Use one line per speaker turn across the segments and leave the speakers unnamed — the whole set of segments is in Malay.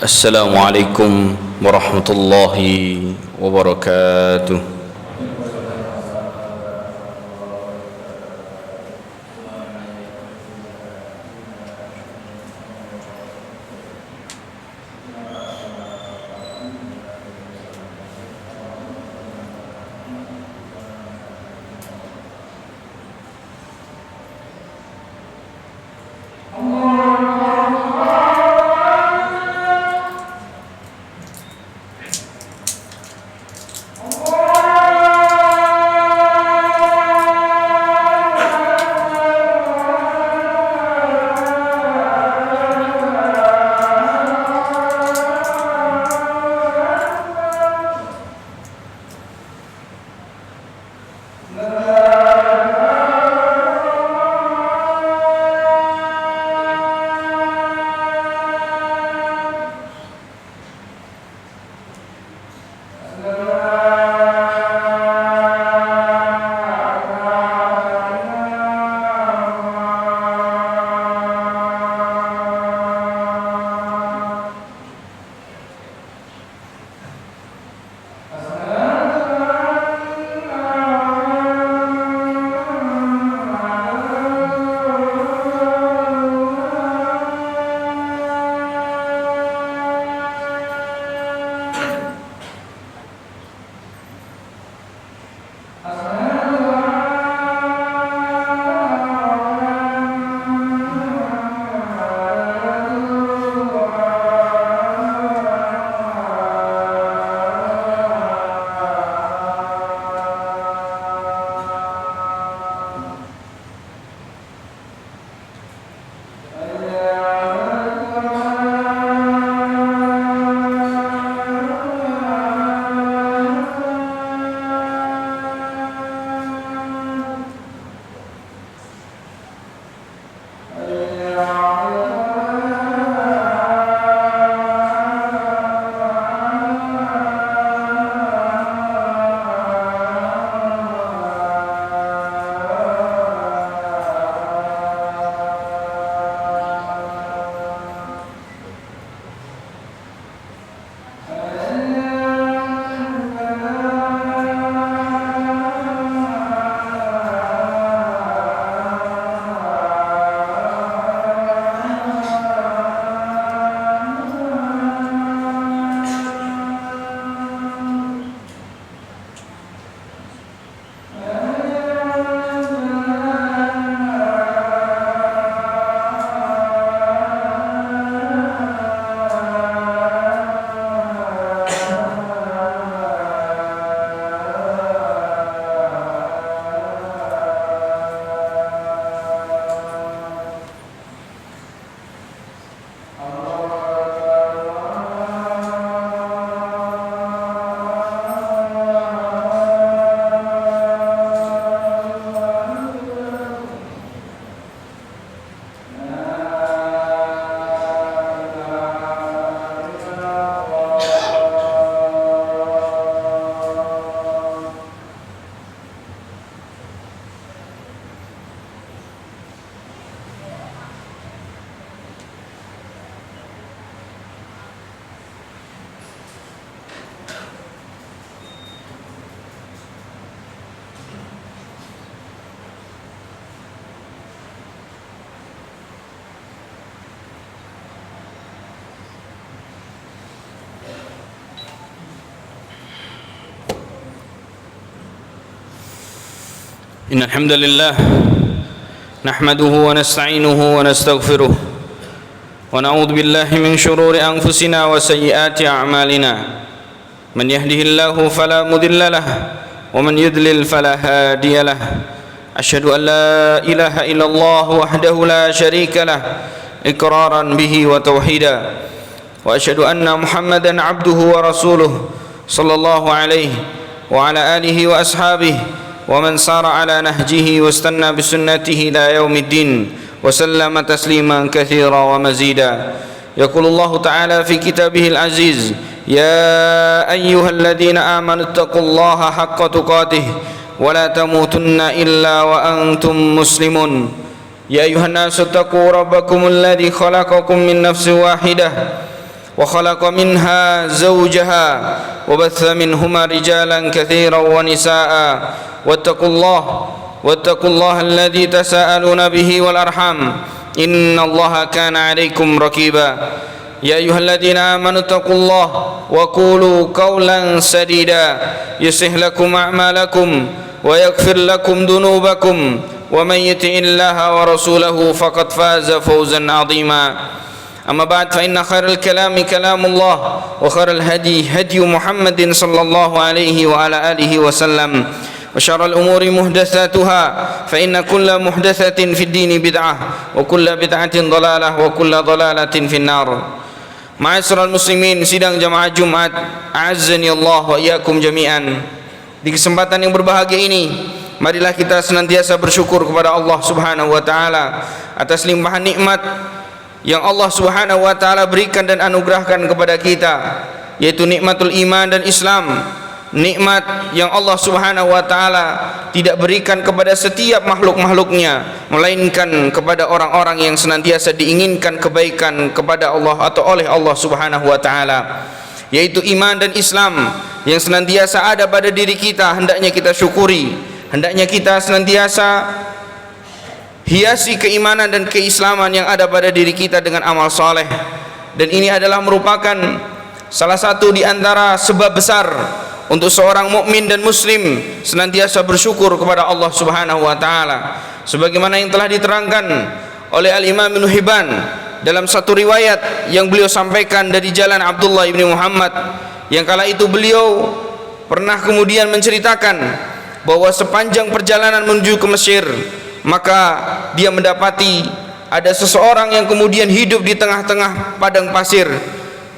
Assalamualaikum warahmatullahi wabarakatuh. إن الحمد لله نحمده ونستعينه ونستغفره ونعوذ بالله من شرور أنفسنا وسيئات أعمالنا من يهده الله فلا مضل له ومن يضلل فلا هادي له أشهد أن لا إله إلا الله وحده لا شريك له إقرارا به وتوحيدا وأشهد أن محمدا عبده ورسوله صلى الله عليه وعلى آله وأصحابه ومن سار على نهجه واستنى بسنته إلى يوم الدين وسلم تسليما كثيرا ومزيدا. يقول الله تعالى في كتابه العزيز: يا أيها الذين آمنوا اتقوا الله حق تقاته ولا تموتن إلا وأنتم مسلمون. يا أيها الناس اتقوا ربكم الذي خلقكم من نفس واحدة وخلق منها زوجها وبث منهما رجالا كثيرا ونساء واتقوا الله الذي تساءلون به والأرحام إن الله كان عليكم رقيبا يا أيها الذين آمنوا اتقوا الله وقولوا قولا سديدا يصلح لكم أعمالكم ويغفر لكم ذنوبكم ومن يطع الله ورسوله فقد فاز فوزا عظيما أما بعد فإن خير الكلام كلام الله وخير الهدي هدي محمد صلى الله عليه وعلى آله وسلم وشر الأمور محدثاتها فإن كل محدثة في الدين بدعة وكل بدعة ضلالة وكل ضلالة في النار. Ma'asyiral muslimin, sidang jamaah Jumat, a'azzani Allah wa iyyakum jami'an. Di kesempatan yang berbahagia ini, marilah kita senantiasa bersyukur kepada Allah Subhanahu wa taala atas limpahan nikmat yang Allah Subhanahu wa taala berikan dan anugerahkan kepada kita, yaitu nikmatul iman dan Islam. Nikmat yang Allah Subhanahu wa taala tidak berikan kepada setiap makhluk-makhluknya, melainkan kepada orang-orang yang senantiasa diinginkan kebaikan kepada Allah atau oleh Allah Subhanahu wa taala, yaitu iman dan Islam yang senantiasa ada pada diri kita. Hendaknya kita syukuri, hendaknya kita senantiasa hiasi keimanan dan keislaman yang ada pada diri kita dengan amal saleh. Dan ini adalah merupakan salah satu di antara sebab besar untuk seorang mukmin dan muslim senantiasa bersyukur kepada Allah Subhanahu wa taala, sebagaimana yang telah diterangkan oleh Al-Imam Ibnu Hibban dalam satu riwayat yang beliau sampaikan dari jalan Abdullah bin Muhammad, yang kala itu beliau pernah kemudian menceritakan bahwa sepanjang perjalanan menuju ke Mesir, maka dia mendapati ada seseorang yang kemudian hidup di tengah-tengah padang pasir,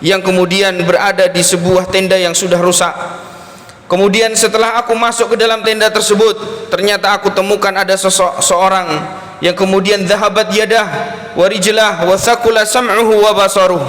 yang kemudian berada di sebuah tenda yang sudah rusak. Kemudian setelah aku masuk ke dalam tenda tersebut, ternyata aku temukan ada seseorang yang kemudian dhahabat yadah wa rijlah wa thaqula sam'uhu wa basaruh,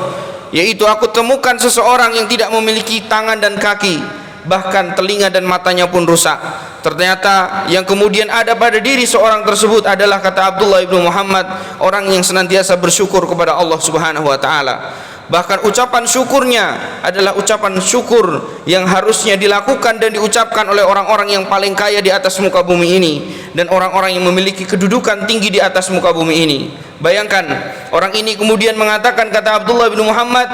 yaitu aku temukan seseorang yang tidak memiliki tangan dan kaki, bahkan telinga dan matanya pun rusak. Ternyata yang kemudian ada pada diri seorang tersebut adalah, kata Abdullah ibnu Muhammad, orang yang senantiasa bersyukur kepada Allah Subhanahu wa taala. Bahkan ucapan syukurnya adalah ucapan syukur yang harusnya dilakukan dan diucapkan oleh orang-orang yang paling kaya di atas muka bumi ini, dan orang-orang yang memiliki kedudukan tinggi di atas muka bumi ini. Bayangkan, orang ini kemudian mengatakan, kata Abdullah bin Muhammad,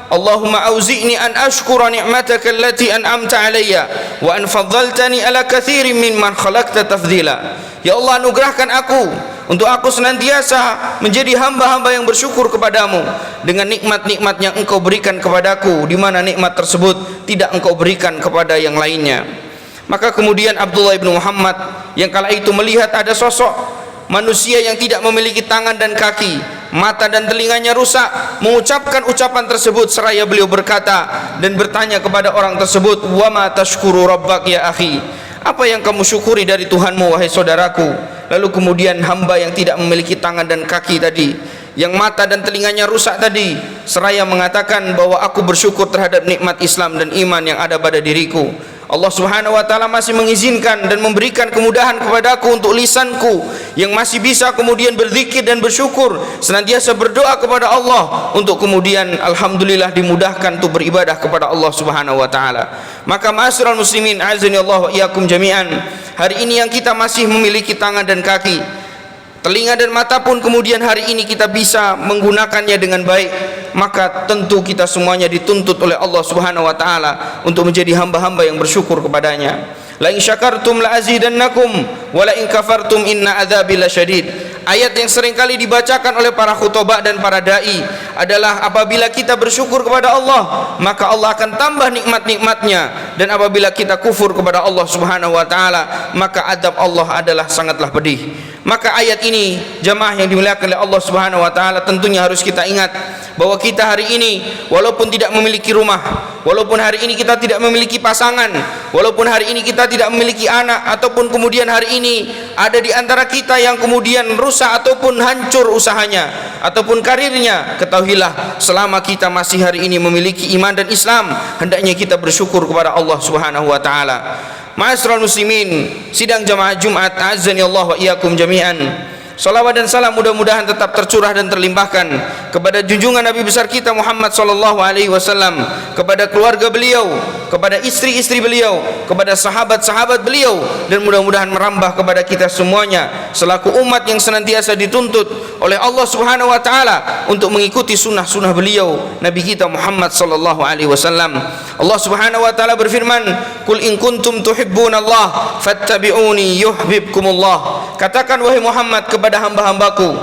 Allahumma auzi'ni an ashkura ni'mataka allati an'amta alayya wa an faddaltani ala katsirin mimman khalaqta tafdila. Ya Allah, anugerahkan aku untuk aku senantiasa menjadi hamba-hamba yang bersyukur kepadamu dengan nikmat-nikmat yang engkau berikan kepadaku, di mana nikmat tersebut tidak engkau berikan kepada yang lainnya. Maka kemudian Abdullah bin Muhammad yang kala itu melihat ada sosok manusia yang tidak memiliki tangan dan kaki, mata dan telinganya rusak, mengucapkan ucapan tersebut seraya beliau berkata dan bertanya kepada orang tersebut, wa ma tashkuru rabbak ya akhi, apa yang kamu syukuri dari Tuhanmu wahai saudaraku? Lalu kemudian hamba yang tidak memiliki tangan dan kaki tadi, yang mata dan telinganya rusak tadi, seraya mengatakan bahwa aku bersyukur terhadap nikmat Islam dan iman yang ada pada diriku. Allah Subhanahu wa taala masih mengizinkan dan memberikan kemudahan kepadaku untuk lisanku yang masih bisa kemudian berzikir dan bersyukur, senantiasa berdoa kepada Allah untuk kemudian alhamdulillah dimudahkan untuk beribadah kepada Allah Subhanahu wa taala. Maka ma'asyiral muslimin, azani Allah wa iyyakum jami'an, hari ini yang kita masih memiliki tangan dan kaki, telinga dan mata pun kemudian hari ini kita bisa menggunakannya dengan baik, maka tentu kita semuanya dituntut oleh Allah Subhanahu wa taala untuk menjadi hamba-hamba yang bersyukur kepadanya. La in syakartum la azidannakum wa la in kafartum inna adzabi lasyadid. Ayat yang seringkali dibacakan oleh para khutbah dan para dai adalah apabila kita bersyukur kepada Allah, maka Allah akan tambah nikmat-nikmatnya, dan apabila kita kufur kepada Allah Subhanahu wa taala, maka adab Allah adalah sangatlah pedih. Maka ayat ini, jamaah yang dimuliakan oleh Allah Subhanahu wa taala, tentunya harus kita ingat bahwa kita hari ini walaupun tidak memiliki rumah, walaupun hari ini kita tidak memiliki pasangan, walaupun hari ini kita tidak memiliki anak, ataupun kemudian hari ini ada di antara kita yang kemudian rusak ataupun hancur usahanya ataupun karirnya, ketahuilah selama kita masih hari ini memiliki iman dan Islam, hendaknya kita bersyukur kepada Allah Subhanahu wa taala. Ma'asyiral muslimin, sidang jamaah Jumat, azani Allah wa iyyakum jami'an. Salawat dan salam mudah-mudahan tetap tercurah dan terlimpahkan kepada junjungan Nabi besar kita Muhammad sallallahu alaihi wasallam, kepada keluarga beliau, kepada istri-istri beliau, kepada sahabat-sahabat beliau, dan mudah-mudahan merambah kepada kita semuanya selaku umat yang senantiasa dituntut oleh Allah Subhanahu wa taala untuk mengikuti sunnah-sunnah beliau Nabi kita Muhammad sallallahu alaihi wasallam. Allah Subhanahu wa taala berfirman, "Qul in kuntum tuhibbunallah fattabi'uni yuhibbukumullah." Katakan wahai Muhammad kepada hamba-hambaku,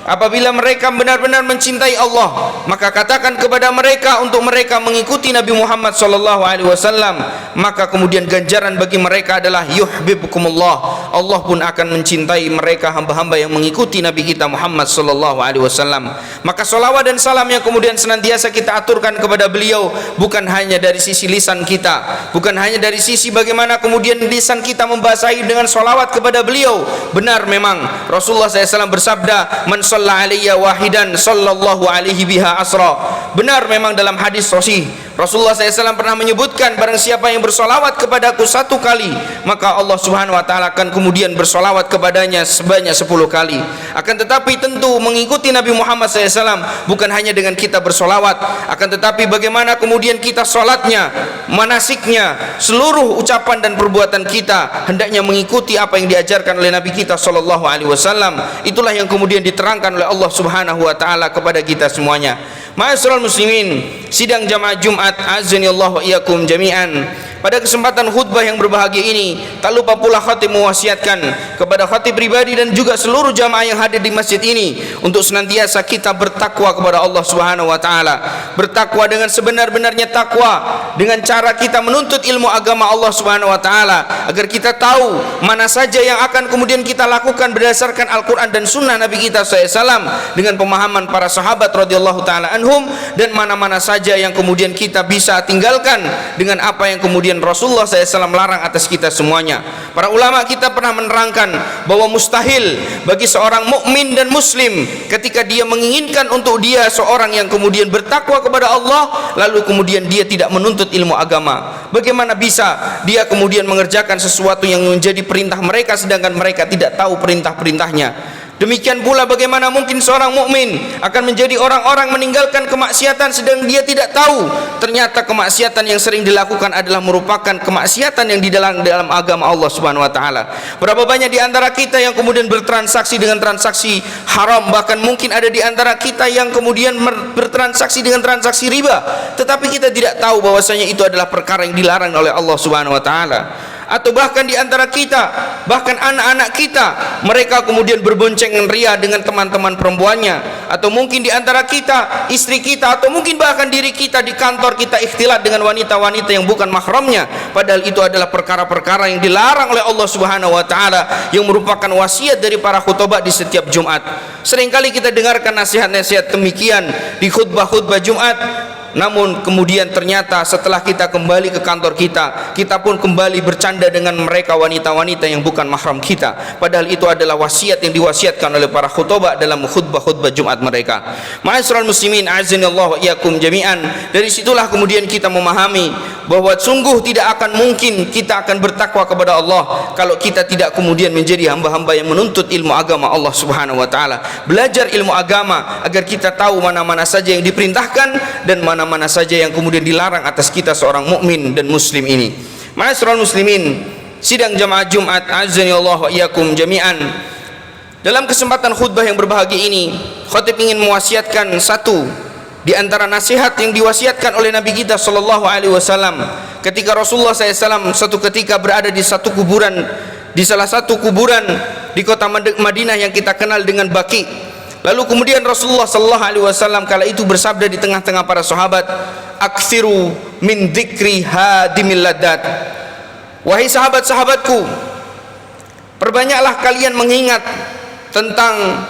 apabila mereka benar-benar mencintai Allah, maka katakan kepada mereka untuk mereka mengikuti Nabi Muhammad sallallahu alaihi wasallam, maka kemudian ganjaran bagi mereka adalah yuhibbukumullah. Allah pun akan mencintai mereka hamba-hamba yang mengikuti Nabi kita Muhammad sallallahu alaihi wasallam. Maka salawat dan salam yang kemudian senantiasa kita aturkan kepada beliau bukan hanya dari sisi lisan kita, bukan hanya dari sisi bagaimana kemudian lisan kita membasahi dengan salawat kepada beliau. Benar memang Rasulullah SAW bersabda, "Man shalla alayya wahidan sallallahu alaihi biha asra." Benar memang dalam hadis sahih Rasulullah SAW pernah menyebutkan, barang siapa yang bersolawat kepadaku 1 kali, maka Allah Subhanahu wa taala akan kemudian bersolawat kepadanya sebanyak 10 kali. Akan tetapi tentu mengikuti Nabi Muhammad SAW bukan hanya dengan kita bersolawat, akan tetapi bagaimana kemudian kita solatnya, manasiknya, seluruh ucapan dan perbuatan kita hendaknya mengikuti apa yang diajarkan oleh Nabi kita sallallahu alaihi wasallam. Itulah yang kemudian diterangkan oleh Allah Subhanahu wa taala kepada kita semuanya. Ma'asyiral muslimin, sidang jamaah Jumat azanillahu wa iyyakum jami'an. Pada kesempatan khutbah yang berbahagia ini, tak lupa pula khatib mewasiatkan kepada khatib pribadi dan juga seluruh jamaah yang hadir di masjid ini untuk senantiasa kita bertakwa kepada Allah Subhanahu wa taala. Bertakwa dengan sebenar-benarnya takwa, dengan cara kita menuntut ilmu agama Allah Subhanahu wa taala, agar kita tahu mana saja yang akan kemudian kita lakukan berdasarkan Al-Qur'an dan sunnah Nabi kita SAW dengan pemahaman para sahabat radhiyallahu taala anhum, dan mana-mana saja yang kemudian kita bisa tinggalkan dengan apa yang kemudian Rasulullah SAW larang atas kita semuanya. Para ulama kita pernah menerangkan bahwa mustahil bagi seorang mukmin dan muslim ketika dia menginginkan untuk dia seorang yang kemudian bertakwa kepada Allah, lalu kemudian dia tidak menuntut ilmu agama. Bagaimana bisa dia kemudian mengerjakan sesuatu yang menjadi perintah mereka sedangkan mereka tidak tahu perintah-perintahnya? Demikian pula bagaimana mungkin seorang mukmin akan menjadi orang-orang meninggalkan kemaksiatan sedang dia tidak tahu ternyata kemaksiatan yang sering dilakukan adalah merupakan kemaksiatan yang di dalam agama Allah Subhanahu wa taala. Berapa banyak di antara kita yang kemudian bertransaksi dengan transaksi haram, bahkan mungkin ada di antara kita yang kemudian bertransaksi dengan transaksi riba, tetapi kita tidak tahu bahwasanya itu adalah perkara yang dilarang oleh Allah Subhanahu wa taala. Atau bahkan di antara kita, bahkan anak-anak kita, mereka kemudian berboncengan ria dengan teman-teman perempuannya, atau mungkin di antara kita, istri kita, atau mungkin bahkan diri kita di kantor kita ikhtilat dengan wanita-wanita yang bukan mahramnya, padahal itu adalah perkara-perkara yang dilarang oleh Allah Subhanahu wa taala, yang merupakan wasiat dari para khutbah di setiap Jumat. Seringkali kita dengarkan nasihat-nasihat demikian di khutbah-khutbah Jumat, namun kemudian ternyata setelah kita kembali ke kantor kita, kita pun kembali bercanda dengan mereka wanita-wanita yang bukan mahram kita, padahal itu adalah wasiat yang diwasiatkan oleh para khutbah dalam khutbah-khutbah Jumat mereka. Ma'asyiral muslimin azanillahu wa iyyakum jami'an. Dari situlah kemudian kita memahami bahwa sungguh tidak akan mungkin kita akan bertakwa kepada Allah kalau kita tidak kemudian menjadi hamba-hamba yang menuntut ilmu agama Allah Subhanahu wa taala. Belajar ilmu agama agar kita tahu mana-mana saja yang diperintahkan dan mana-mana saja yang kemudian dilarang atas kita seorang mukmin dan muslim ini. Ma'asyiral muslimin, sidang jamaah Jumat azanillahu wa iyyakum jami'an. Dalam kesempatan khutbah yang berbahagia ini, khatib ingin mewasiatkan satu di antara nasihat yang diwasiatkan oleh Nabi kita sallallahu alaihi wasallam ketika Rasulullah SAW satu ketika berada di satu kuburan, di salah satu kuburan di kota Madinah yang kita kenal dengan Baqi. Lalu kemudian Rasulullah sallallahu alaihi wasallam kala itu bersabda di tengah-tengah para sahabat, "Aktsiru min dzikri hadimil ladat." Wahai sahabat-sahabatku, perbanyaklah kalian mengingat tentang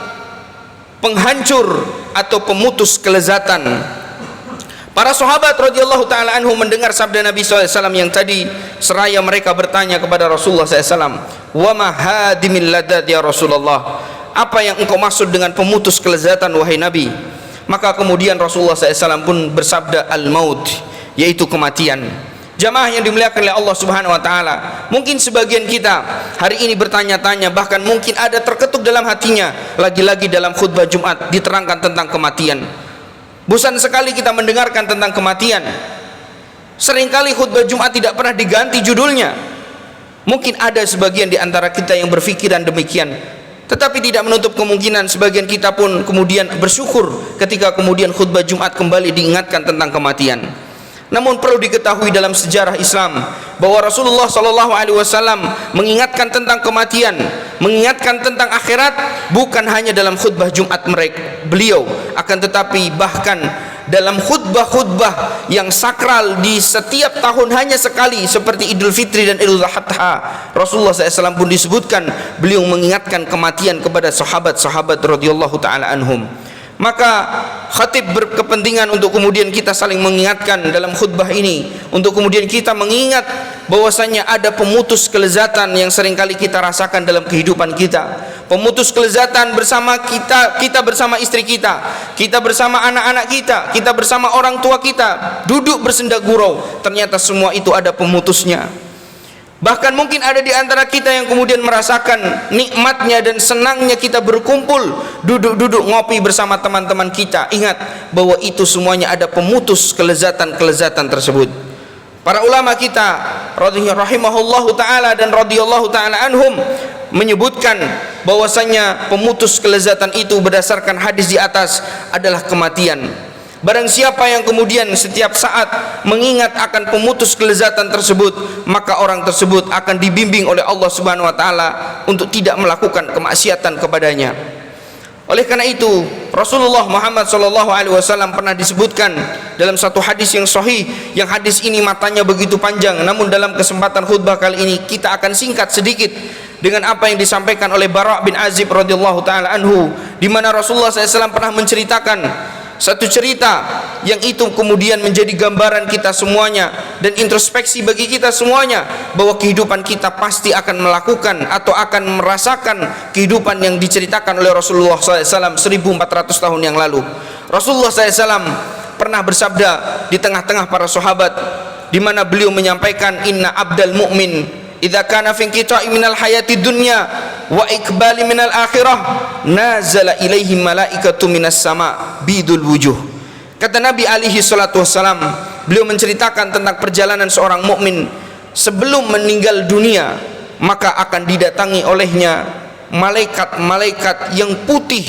penghancur atau pemutus kelezatan. Para sahabat radhiyallahu taala anhum mendengar sabda Nabi SAW yang tadi, seraya mereka bertanya kepada Rasulullah SAW, "Wa ma hadimil ladat ya Rasulullah?" Apa yang engkau maksud dengan pemutus kelezatan wahai Nabi? Maka kemudian Rasulullah SAW pun bersabda, al-maut, yaitu kematian. Jamaah yang dimuliakan oleh Allah Subhanahu wa taala, mungkin sebagian kita hari ini bertanya-tanya, bahkan mungkin ada terketuk dalam hatinya, lagi-lagi dalam khutbah Jumat diterangkan tentang kematian. Bosan sekali kita mendengarkan tentang kematian. Seringkali khutbah Jumat tidak pernah diganti judulnya. Mungkin ada sebagian di antara kita yang berpikiran demikian, tetapi tidak menutup kemungkinan sebagian kita pun kemudian bersyukur ketika kemudian khutbah Jumat kembali diingatkan tentang kematian. Namun perlu diketahui dalam sejarah Islam bahwa Rasulullah SAW mengingatkan tentang kematian, mengingatkan tentang akhirat bukan hanya dalam khutbah Jumat beliau, akan tetapi bahkan dalam khutbah-khutbah yang sakral di setiap tahun hanya sekali seperti Idul Fitri dan Idul Adha. Rasulullah SAW pun disebutkan beliau mengingatkan kematian kepada sahabat-sahabat radhiyallahu taala anhum. Maka khatib berkepentingan untuk kemudian kita saling mengingatkan dalam khutbah ini, untuk kemudian kita mengingat bahwasanya ada pemutus kelezatan yang seringkali kita rasakan dalam kehidupan kita. Pemutus kelezatan bersama kita bersama istri kita bersama anak-anak kita bersama orang tua kita, duduk bersenda gurau, ternyata semua itu ada pemutusnya. Bahkan mungkin ada di antara kita yang kemudian merasakan nikmatnya dan senangnya kita berkumpul, duduk-duduk ngopi bersama teman-teman kita. Ingat bahwa itu semuanya ada pemutus kelezatan-kelezatan tersebut. Para ulama kita rahimahullahu taala dan radhiyallahu taala anhum menyebutkan bahwasanya pemutus kelezatan itu berdasarkan hadis di atas adalah kematian. Barang siapa yang kemudian setiap saat mengingat akan pemutus kelezatan tersebut, maka orang tersebut akan dibimbing oleh Allah Subhanahu wa taala untuk tidak melakukan kemaksiatan kepadanya. Oleh karena itu, Rasulullah Muhammad SAW pernah disebutkan dalam satu hadis yang sahih, yang hadis ini matanya begitu panjang, namun dalam kesempatan khutbah kali ini kita akan singkat sedikit dengan apa yang disampaikan oleh Bara' bin Azib radhiyallahu taala anhu, di mana Rasulullah SAW pernah menceritakan satu cerita yang itu kemudian menjadi gambaran kita semuanya dan introspeksi bagi kita semuanya, bahwa kehidupan kita pasti akan melakukan atau akan merasakan kehidupan yang diceritakan oleh Rasulullah SAW 1400 tahun yang lalu. Rasulullah SAW pernah bersabda di tengah-tengah para sahabat, di mana beliau menyampaikan, inna abdal mu'min idza kana fi qita'i minal hayati dunya wa ikbali minal akhirah nazala ilaihi malaikatu minas sama bidul wujuh. Kata Nabi alaihi salatu wassalam, beliau menceritakan tentang perjalanan seorang mukmin sebelum meninggal dunia, maka akan didatangi olehnya malaikat-malaikat yang putih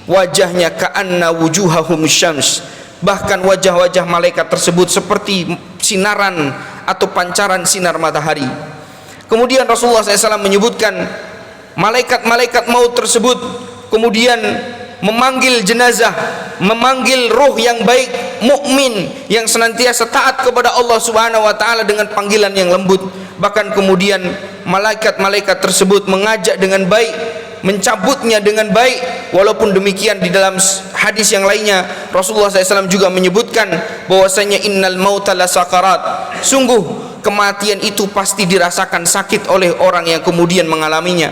wajahnya ka'anna wujuhahum syams, bahkan wajah-wajah malaikat tersebut seperti sinaran atau pancaran sinar matahari. Kemudian Rasulullah SAW menyebutkan malaikat-malaikat maut tersebut kemudian memanggil jenazah, memanggil ruh yang baik, mukmin yang senantiasa taat kepada Allah Subhanahu wa taala dengan panggilan yang lembut. Bahkan kemudian malaikat-malaikat tersebut mengajak dengan baik, mencabutnya dengan baik. Walaupun demikian, di dalam hadis yang lainnya Rasulullah SAW juga menyebutkan bahwasanya innal mauta lasakarat, sungguh kematian itu pasti dirasakan sakit oleh orang yang kemudian mengalaminya.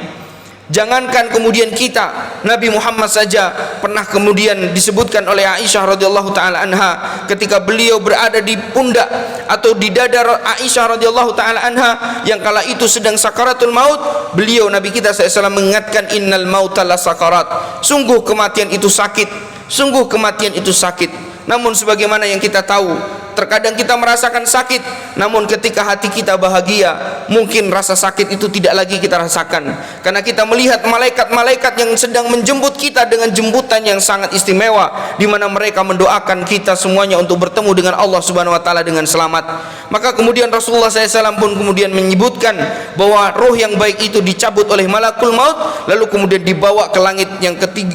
Jangankan kemudian kita, Nabi Muhammad saja pernah kemudian disebutkan oleh Aisyah radhiyallahu taala anha, ketika beliau berada di pundak atau di dada Aisyah radhiyallahu taala anha yang kala itu sedang sakaratul maut, beliau Nabi kita SAW mengingatkan innal mauta lasakarat, sungguh kematian itu sakit, sungguh kematian itu sakit. Namun sebagaimana yang kita tahu, terkadang kita merasakan sakit, namun ketika hati kita bahagia, mungkin rasa sakit itu tidak lagi kita rasakan, karena kita melihat malaikat-malaikat yang sedang menjemput kita dengan jemputan yang sangat istimewa, di mana mereka mendoakan kita semuanya untuk bertemu dengan Allah Subhanahu wa taala dengan selamat. Maka kemudian Rasulullah SAW pun kemudian menyebutkan bahwa roh yang baik itu dicabut oleh malakul maut, lalu kemudian dibawa ke langit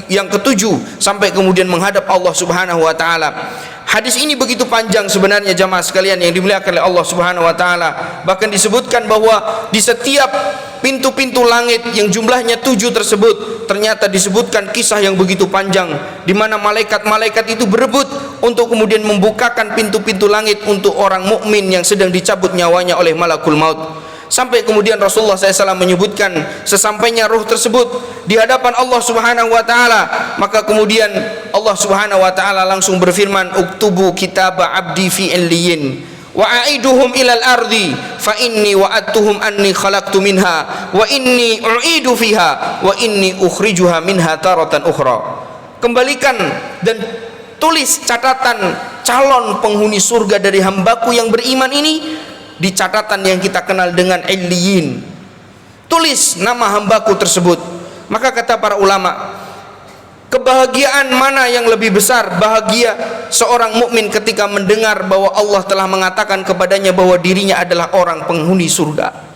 yang ketujuh sampai kemudian menghadap Allah Subhanahu wa taala. Hadis ini begitu panjang sebenarnya jamaah sekalian yang dimuliakan oleh Allah Subhanahu wa taala. Bahkan disebutkan bahwa di setiap pintu-pintu langit yang jumlahnya 7 tersebut ternyata disebutkan kisah yang begitu panjang, di mana malaikat-malaikat itu berebut untuk kemudian membukakan pintu-pintu langit untuk orang mukmin yang sedang dicabut nyawanya oleh malakul maut. Sampai kemudian Rasulullah SAW menyebutkan sesampainya ruh tersebut di hadapan Allah Subhanahu wa taala, maka kemudian Allah Subhanahu wa taala langsung berfirman, uktubu kitaba abdi fi illiyin wa aiduhum ilal ardi fa inni wa'adtuhum anni khalaqtu minha wa inni u'idu fiha wa inni ukhrijuha minha taratan ukhra. Kembalikan dan
tulis catatan calon penghuni surga dari hambaku yang beriman ini di catatan yang kita kenal dengan Illiyin. Tulis nama hambaku tersebut. Maka kata para ulama, kebahagiaan mana yang lebih besar? Bahagia seorang mukmin ketika mendengar bahwa Allah telah mengatakan kepadanya bahwa dirinya adalah orang penghuni surga.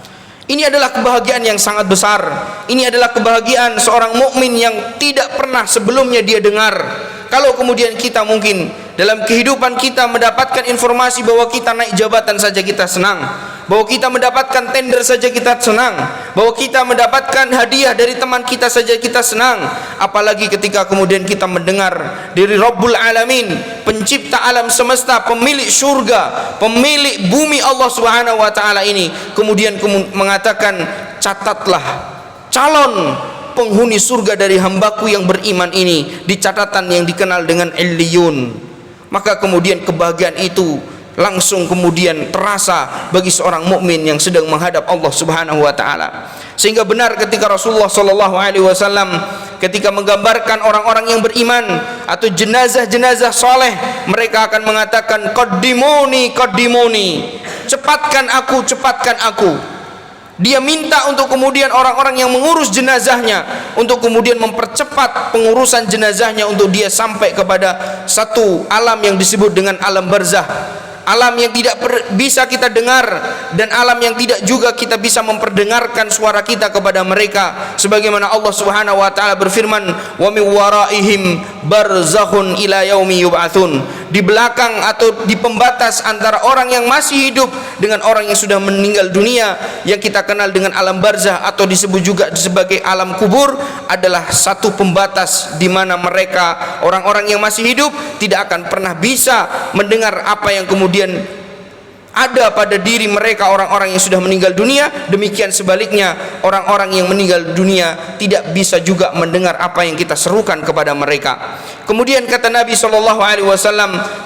Ini adalah kebahagiaan yang sangat besar. Ini adalah kebahagiaan seorang mukmin yang tidak pernah sebelumnya dia dengar. Kalau kemudian kita mungkin dalam kehidupan kita mendapatkan informasi bahwa kita naik jabatan saja kita senang, bahwa kita mendapatkan tender saja kita senang, bahwa kita mendapatkan hadiah dari teman kita saja kita senang, apalagi ketika kemudian kita mendengar dari Rabbul Alamin, pencipta alam semesta, pemilik surga, pemilik bumi Allah Subhanahu wa taala ini, kemudian mengatakan, catatlah calon penghuni surga dari hambaku yang beriman ini di catatan yang dikenal dengan Illiyun. Maka kemudian kebahagiaan itu langsung kemudian terasa bagi seorang mukmin yang sedang menghadap Allah Subhanahu wa taala. Sehingga benar ketika Rasulullah sallallahu alaihi wasallam ketika menggambarkan orang-orang yang beriman atau jenazah-jenazah soleh, mereka akan mengatakan qaddimuni qaddimuni, cepatkan aku, cepatkan aku. Dia minta untuk kemudian orang-orang yang mengurus jenazahnya untuk kemudian mempercepat pengurusan jenazahnya untuk dia sampai kepada satu alam yang disebut dengan alam barzah, alam yang tidak bisa kita dengar dan alam yang tidak juga kita bisa memperdengarkan suara kita kepada mereka, sebagaimana Allah Subhanahu wa taala berfirman, wa min waraihim barzakhun ila yaumi yub'atsun. Di belakang atau di pembatas antara orang yang masih hidup dengan orang yang sudah meninggal dunia, yang kita kenal dengan alam barzah atau disebut juga sebagai alam kubur, adalah satu pembatas di mana mereka orang-orang yang masih hidup tidak akan pernah bisa mendengar apa yang kemudian ada pada diri mereka orang-orang yang sudah meninggal dunia. Demikian sebaliknya, orang-orang yang meninggal dunia tidak bisa juga mendengar apa yang kita serukan kepada mereka. Kemudian kata Nabi SAW,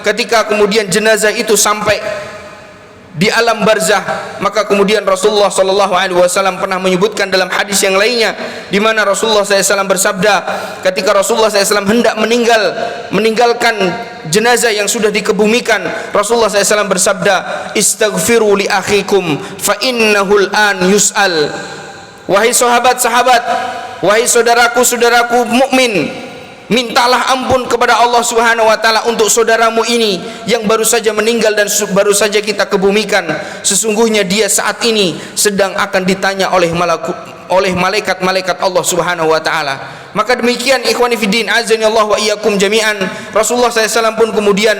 ketika kemudian jenazah itu sampai di alam barzah, maka kemudian Rasulullah SAW pernah menyebutkan dalam hadis yang lainnya, di mana Rasulullah SAW bersabda, ketika Rasulullah SAW hendak meninggalkan jenazah yang sudah dikebumikan, Rasulullah SAW bersabda, istaghfiru li akhikum fa innahul an yus'al. Wahai sahabat-sahabat, wahai saudaraku-saudaraku mukmin, mintalah ampun kepada Allah Subhanahu wa taala untuk saudaramu ini yang baru saja meninggal dan baru saja kita kebumikan. Sesungguhnya dia saat ini sedang akan ditanya oleh malaikat-malaikat Allah Subhanahu wa taala. Maka demikian ikhwani fiddin, azani Allah wa iyyakum jami'an. Rasulullah SAW pun kemudian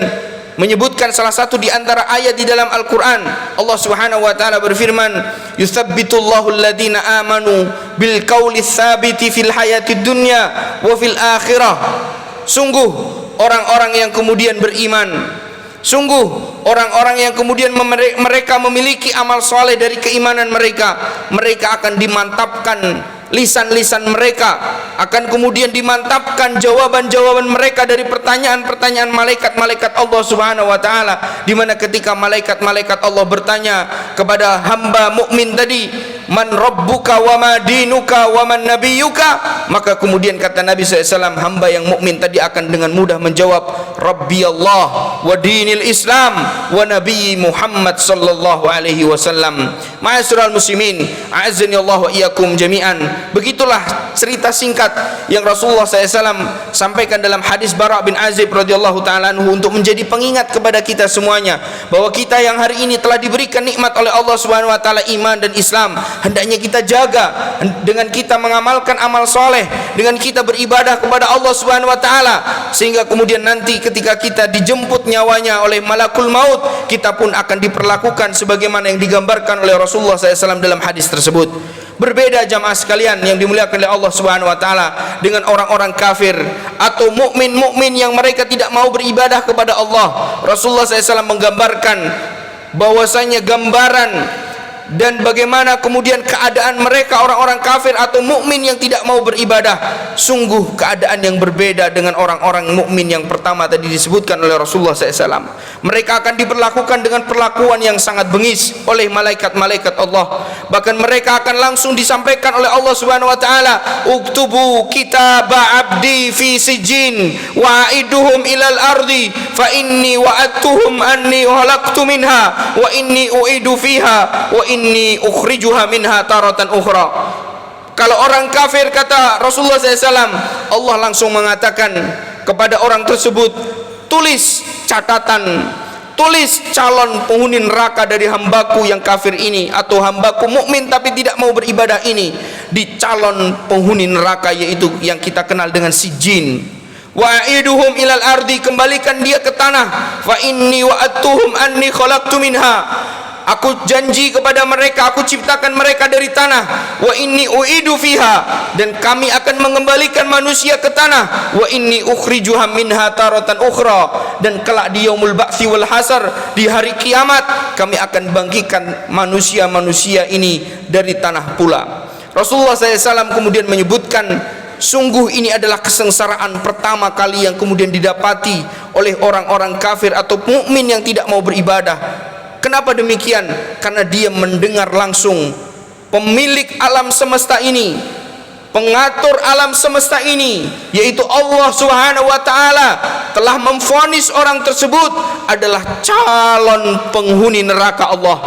menyebutkan salah satu di antara ayat di dalam Al-Quran. Allah Subhanahu wa taala berfirman, yuthabbitullahu alladhina amanu bil qawli tsabiti fil hayatid dunya wa fil akhirah. Sungguh orang-orang yang kemudian beriman, sungguh orang-orang yang kemudian mereka memiliki amal soleh dari keimanan mereka, mereka akan dimantapkan lisan-lisan mereka, akan kemudian dimantapkan jawaban-jawaban mereka dari pertanyaan-pertanyaan malaikat-malaikat Allah Subhanahu wa taala, di mana ketika malaikat-malaikat Allah bertanya kepada hamba mukmin tadi, man rabbuka wa ma dinuka wa man nabiyuka, maka kemudian kata Nabi SAW, hamba yang mukmin tadi akan dengan mudah menjawab, Rabbi Allah wa dinil Islam wa Nabi Muhammad sallallahu alaihi wasallam. Ma'asyiral muslimin, a'azzani Allah wa iyyakum jami'an. Begitulah cerita singkat yang Rasulullah SAW sampaikan dalam hadis Bara bin Azib radhiyallahu ta'ala anhu, untuk menjadi pengingat kepada kita semuanya bahwa kita yang hari ini telah diberikan nikmat oleh Allah Subhanahu wa taala iman dan Islam, hendaknya kita jaga dengan kita mengamalkan amal soleh, dengan kita beribadah kepada Allah Subhanahu wa taala, sehingga kemudian nanti ketika kita dijemput nyawanya oleh malakul maut, kita pun akan diperlakukan sebagaimana yang digambarkan oleh Rasulullah SAW dalam hadis tersebut. Berbeda jamaah sekalian yang dimuliakan oleh Allah Subhanahu wa taala dengan orang-orang kafir atau mukmin-mukmin yang mereka tidak mau beribadah kepada Allah. Rasulullah SAW menggambarkan bahwasanya gambaran dan bagaimana kemudian keadaan mereka orang-orang kafir atau mukmin yang tidak mau beribadah. Sungguh keadaan yang berbeda dengan orang-orang mukmin yang pertama tadi disebutkan oleh Rasulullah SAW. Mereka akan diperlakukan dengan perlakuan yang sangat bengis oleh malaikat-malaikat Allah. Bahkan mereka akan langsung disampaikan oleh Allah Subhanahu wa taala, "Uktubu kitaba abdi fi sijin wa aiduhum ilal ardi fa inni wa'adtuhum anni khalaqtu minha wa inni uidu fiha wa inni ukhrijuha minha taratan ukhra." Kalau orang kafir, kata Rasulullah SAW, Allah langsung mengatakan kepada orang tersebut, tulis catatan, tulis calon penghuni neraka dari hambaku yang kafir ini, atau hambaku mukmin tapi tidak mau beribadah ini, di calon penghuni neraka, yaitu yang kita kenal dengan sijin. Wa'iduhum ilal ardi, kembalikan dia ke tanah. Fa inni wa'adtuhum anni khalaqtu minha, aku janji kepada mereka, aku ciptakan mereka dari tanah. Wa inni uidu fiha, dan kami akan mengembalikan manusia ke tanah. Wa inni ukhrijuha minha taratan ukhra, dan kelak di yaumul ba'tsi wal hasar, di hari kiamat, kami akan bangkitkan manusia-manusia ini dari tanah pula. Rasulullah SAW kemudian menyebutkan, sungguh ini adalah kesengsaraan pertama kali yang kemudian didapati oleh orang-orang kafir atau mukmin yang tidak mau beribadah. Kenapa demikian? Karena dia mendengar langsung pemilik alam semesta ini, pengatur alam semesta ini, yaitu Allah Subhanahu wa taala, telah memvonis orang tersebut adalah calon penghuni neraka Allah.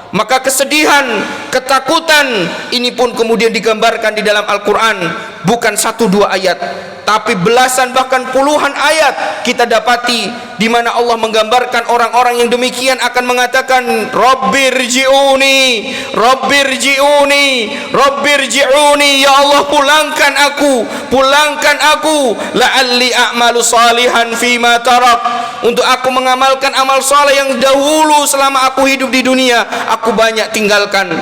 Maka kesedihan, ketakutan ini pun kemudian digambarkan di dalam Al-Quran. Bukan 1-2 ayat, tapi belasan bahkan puluhan ayat kita dapati di mana Allah menggambarkan orang-orang yang demikian akan mengatakan, Rabbirji'uni, Rabbirji'uni, Rabbirji'uni, ya Allah pulangkan aku, la'alli a'malu salihan fima tarak, untuk aku mengamalkan amal saleh yang dahulu selama aku hidup di dunia aku banyak tinggalkan.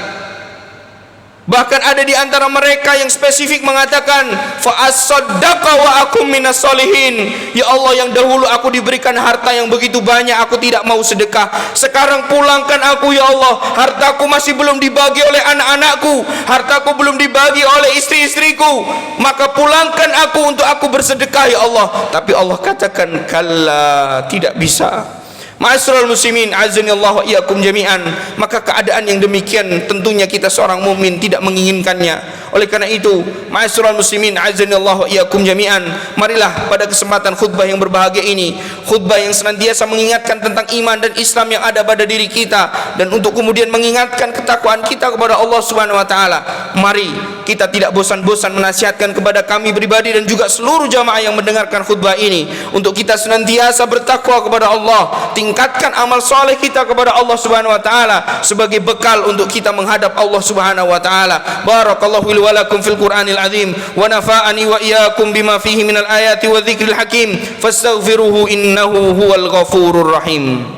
Bahkan ada di antara mereka yang spesifik mengatakan, fa as-saddaqa wa akum minas solihin, ya Allah yang dahulu aku diberikan harta yang begitu banyak, aku tidak mau sedekah, sekarang pulangkan aku ya Allah, hartaku masih belum dibagi oleh anak-anakku, hartaku belum dibagi oleh istri-istriku, maka pulangkan aku untuk aku bersedekah ya Allah. Tapi Allah katakan, kalla, tidak bisa. Ma'asyiral muslimin, azani Allah wa iyyakum jami'an. Maka keadaan yang demikian tentunya kita seorang mukmin tidak menginginkannya. Oleh karena itu, ma'asyiral muslimin, azani Allah wa iyyakum jami'an, marilah pada kesempatan khutbah yang berbahagia ini, khutbah yang senantiasa mengingatkan tentang iman dan Islam yang ada pada diri kita, dan untuk kemudian mengingatkan ketakwaan kita kepada Allah Subhanahu wa taala, mari kita tidak bosan-bosan menasihatkan kepada kami pribadi dan juga seluruh jamaah yang mendengarkan khutbah ini, untuk kita senantiasa bertakwa kepada Allah, tingkatkan amal soleh kita kepada Allah Subhanahu wa taala sebagai bekal untuk kita menghadap Allah Subhanahu wa taala. Barakallahu li wa lakum fil Qur'anil azim wa nafa'ani wa iyyakum bima fihi minal ayati wa dzikril hakim fastaghfiruhu innahu huwal ghafurur rahim.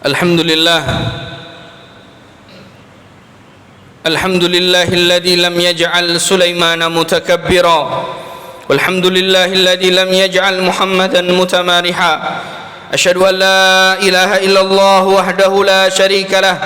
Alhamdulillah, alhamdulillahilladzi lam yaj'al Sulaimana mutakabbira, walhamdulillahilladzi lam yaj'al Muhammadan mutamariha. Asyhadu an la ilaha illallah wahdahu la syarika lah,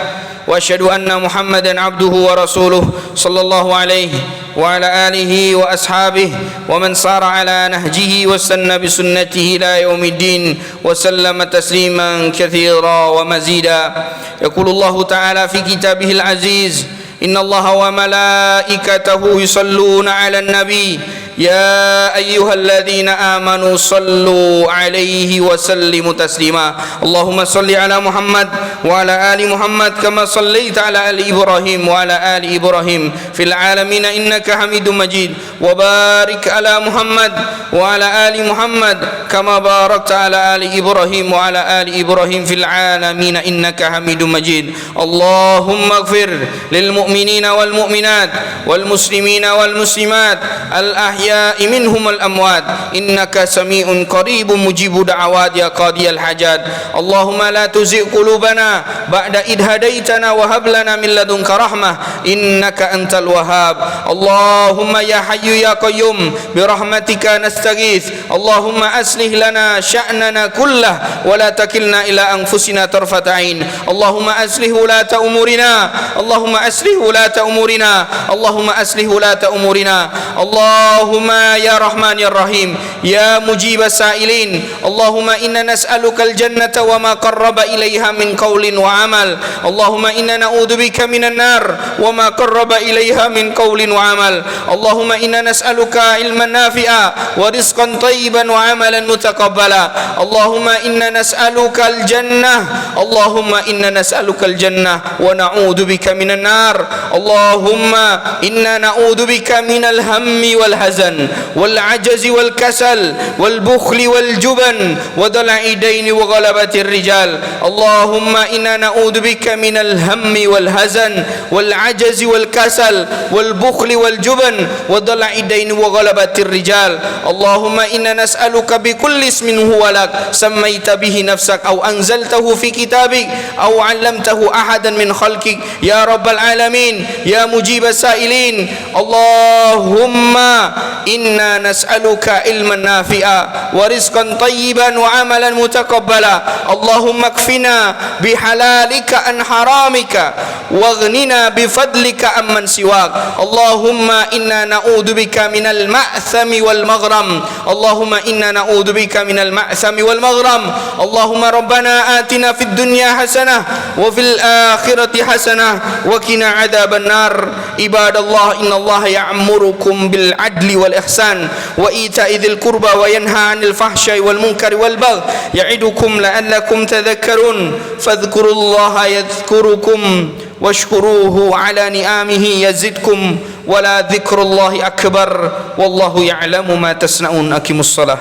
wa asyhadu anna Muhammadan abduhu wa rasuluh sallallahu alaihi wa ala alihi wa ashabihi wa man sara ala nahjihi wa sanna bi sunnatihi ila yaumiddin wa sallama tasliman katsira wa mazida. Yaqulullahu ta'ala fi kitabihil aziz, innallaha wa malaikatahu yusalluna 'alan nabi ya ayyuhalladzina amanu sallu 'alaihi wa sallimu taslima. Allahumma salli 'ala Muhammad wa 'ala ali Muhammad kama sallaita 'ala ali Ibrahim wa 'ala ali Ibrahim fil 'alamin innaka Hamidum Majid.
wa barik ala Muhammad wa ala ali Muhammad kama barakta ala ali Ibrahim wa ala ali Ibrahim fil alamin innaka Hamidum Majid. Allahumma ighfir lil mu'minina wal mu'minat wal muslimina wal muslimat al ahya'i minhum al amwat innaka sami'un qaribun mujibud da'awat ya qadiyal hajat. Allahumma la tuzigh qulubana ba'da idh hadaitana wa hab lana min ladunka rahmah innaka antal wahhab. Allahumma ya hayyu ya qayyum bi rahmatika nastaghits. Allahumma aslih lana sya'nana kullah wa la takilna ila anfusina tarfata ain. Allahumma aslih ulata umurina. Allahumma aslih ulata umurina. Allahumma aslih ulata umurina. Allahumma ya Rahman ya Rahim ya mujib as-sa'ilin. Allahumma inna nas'aluka al-jannata wa ma qarraba ilaiha min qawlin wa amal. Allahumma inna na'udzubika minan nar wa ma qarraba ilaiha min qawlin wa amal. Allahumma inna nas'aluka ilman nafi'a wa rizqan tayyiban wa amalan mutaqabbala. Allahumma inna nas'aluka al-jannah. Allahumma inna nas'aluka al-jannah wa na'udzubika minan nar. Allahumma inna na'udzubika minal hammi wal hazan wal ajazi wal kasal wal bukhli wal juban wa dala'i daini wa ghalabatir rijal. Allahumma inna na'udzubika minal hammi wal hazan wal ajazi wal kasal wal bukhli wal juban wa dala'i daini wa ghalabatir rijal. Allahumma inna nas'aluka bi kulli ismin huwa lak sammaita bihi nafsak aw anzaltahu fi kitabik aw 'allamtahu ahadan min khalqik ya rabbal alamin ya mujibas sa'ilin. Allahumma inna nas'aluka ilman nafi'a wa rizqan tayyiban wa amalan mutaqabbala. Allahumma kfina bihalalika an haramika waghnina bifadlika amman siwak. Allahumma inna na'udzubika minal ma'thami wal maghram. Allahumma inna na'udzubika minal ma'thami wal maghram. Allahumma rabbana atina fid dunya hasanah wa fil akhirati hasanah wa qina adzaban nar. Ibadallah innallaha ya'murukum bil adli wal ihsan wa ita'i dzil qurba wa yanha 'anil fahsya'i wal munkari wal baghi ya'idukum la'allakum tadhakkarun. Fadhkurullaha yadhkurukum washkuruhu 'ala ni'amihi yazidkum wa la dzikrullahi akbar wallahu ya'lamu ma tasna'un. Aqimus shalah.